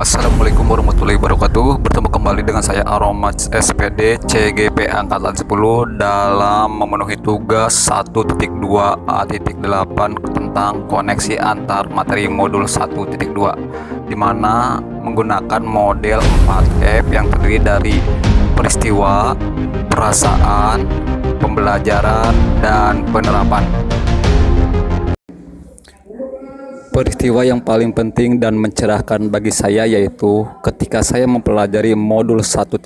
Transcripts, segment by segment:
Assalamualaikum warahmatullahi wabarakatuh. Bertemu kembali dengan saya Aromas SPD CGP Angkatan 10 dalam memenuhi tugas 1.2a.8 tentang koneksi antar materi modul 1.2, di mana menggunakan model 4F yang terdiri dari peristiwa, perasaan, pembelajaran, dan penerapan. Peristiwa yang paling penting dan mencerahkan bagi saya yaitu ketika saya mempelajari modul 1.1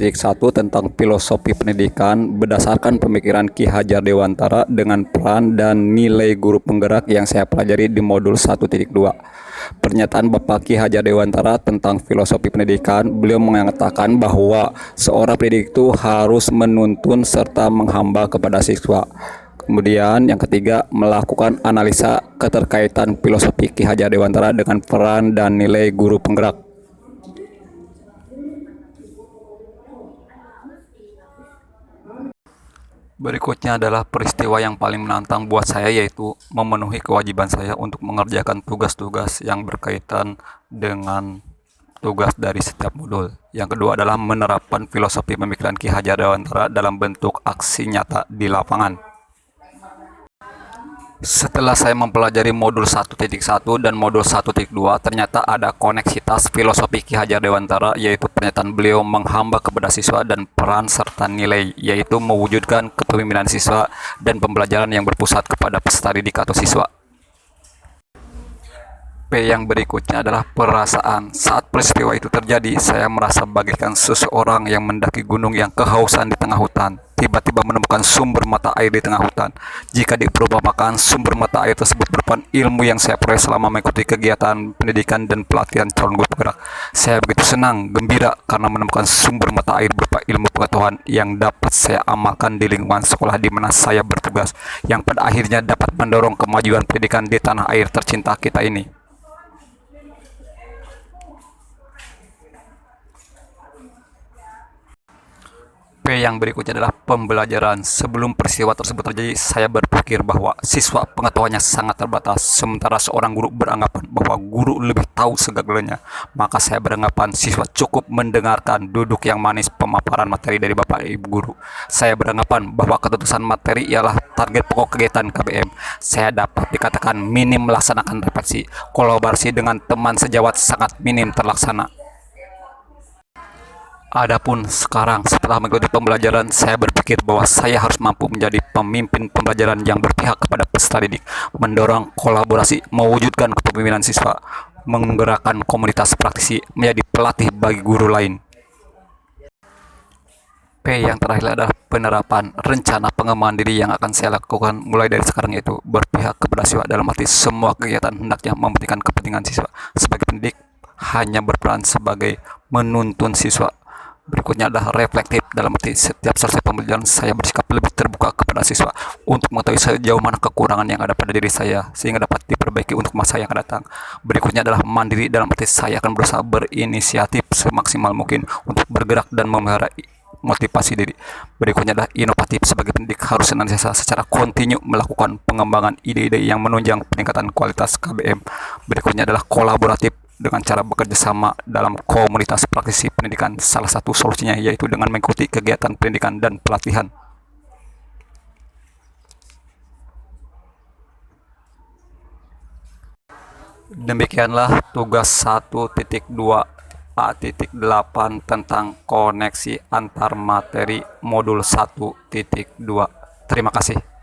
tentang filosofi pendidikan berdasarkan pemikiran Ki Hajar Dewantara dengan peran dan nilai guru penggerak yang saya pelajari di modul 1.2. Pernyataan Bapak Ki Hajar Dewantara tentang filosofi pendidikan, beliau mengatakan bahwa seorang pendidik itu harus menuntun serta menghamba kepada siswa. Kemudian yang ketiga, melakukan analisa keterkaitan filosofi Ki Hajar Dewantara dengan peran dan nilai guru penggerak. Berikutnya adalah peristiwa yang paling menantang buat saya, yaitu memenuhi kewajiban saya untuk mengerjakan tugas-tugas yang berkaitan dengan tugas dari setiap modul. Yang kedua adalah menerapkan filosofi pemikiran Ki Hajar Dewantara dalam bentuk aksi nyata di lapangan. Setelah saya mempelajari modul 1.1 dan modul 1.2, ternyata ada koneksitas filosofi Ki Hajar Dewantara, yaitu pernyataan beliau menghamba kepada siswa dan peran serta nilai, yaitu mewujudkan kepemimpinan siswa dan pembelajaran yang berpusat kepada peserta didik atau siswa. P yang berikutnya adalah perasaan. Saat peristiwa itu terjadi, saya merasa bagaikan seseorang yang mendaki gunung yang kehausan di tengah hutan, tiba-tiba menemukan sumber mata air di tengah hutan. Jika diperumpamakan, sumber mata air tersebut merupakan ilmu yang saya peroleh selama mengikuti kegiatan pendidikan dan pelatihan calon guru penggerak. Saya begitu senang, gembira karena menemukan sumber mata air berupa ilmu pengetahuan yang dapat saya amalkan di lingkungan sekolah di mana saya bertugas, yang pada akhirnya dapat mendorong kemajuan pendidikan di tanah air tercinta kita ini. P yang berikutnya adalah pembelajaran. Sebelum peristiwa tersebut terjadi, saya berpikir bahwa siswa pengetahuannya sangat terbatas, sementara seorang guru beranggapan bahwa guru lebih tahu segalanya. Maka saya beranggapan siswa cukup mendengarkan duduk yang manis pemaparan materi dari Bapak Ibu guru. Saya beranggapan bahwa ketuntasan materi ialah target pokok kegiatan KBM. Saya dapat dikatakan minim melaksanakan refleksi. Kolaborasi dengan teman sejawat sangat minim terlaksana. Adapun sekarang setelah mengikuti pembelajaran, saya berpikir bahwa saya harus mampu menjadi pemimpin pembelajaran yang berpihak kepada peserta didik, mendorong kolaborasi, mewujudkan kepemimpinan siswa, menggerakkan komunitas praktisi, menjadi pelatih bagi guru lain. P yang terakhir adalah penerapan. Rencana pengembangan diri yang akan saya lakukan mulai dari sekarang yaitu berpihak kepada siswa, dalam arti semua kegiatan hendaknya mementingkan kepentingan siswa. Sebagai pendidik, hanya berperan sebagai menuntun siswa. Berikutnya adalah reflektif, dalam arti setiap selesai pembelajaran saya bersikap lebih terbuka kepada siswa untuk mengetahui sejauh mana kekurangan yang ada pada diri saya sehingga dapat diperbaiki untuk masa yang akan datang. Berikutnya adalah mandiri, dalam arti saya akan berusaha berinisiatif semaksimal mungkin untuk bergerak dan memelihara motivasi diri. Berikutnya adalah inovatif. Sebagai pendidik harus senantiasa secara kontinu melakukan pengembangan ide-ide yang menunjang peningkatan kualitas KBM. Berikutnya adalah kolaboratif, dengan cara bekerja sama dalam komunitas praktisi pendidikan. Salah satu solusinya yaitu dengan mengikuti kegiatan pendidikan dan pelatihan. Demikianlah tugas 1.2a.8 tentang koneksi antar materi modul 1.2. Terima kasih.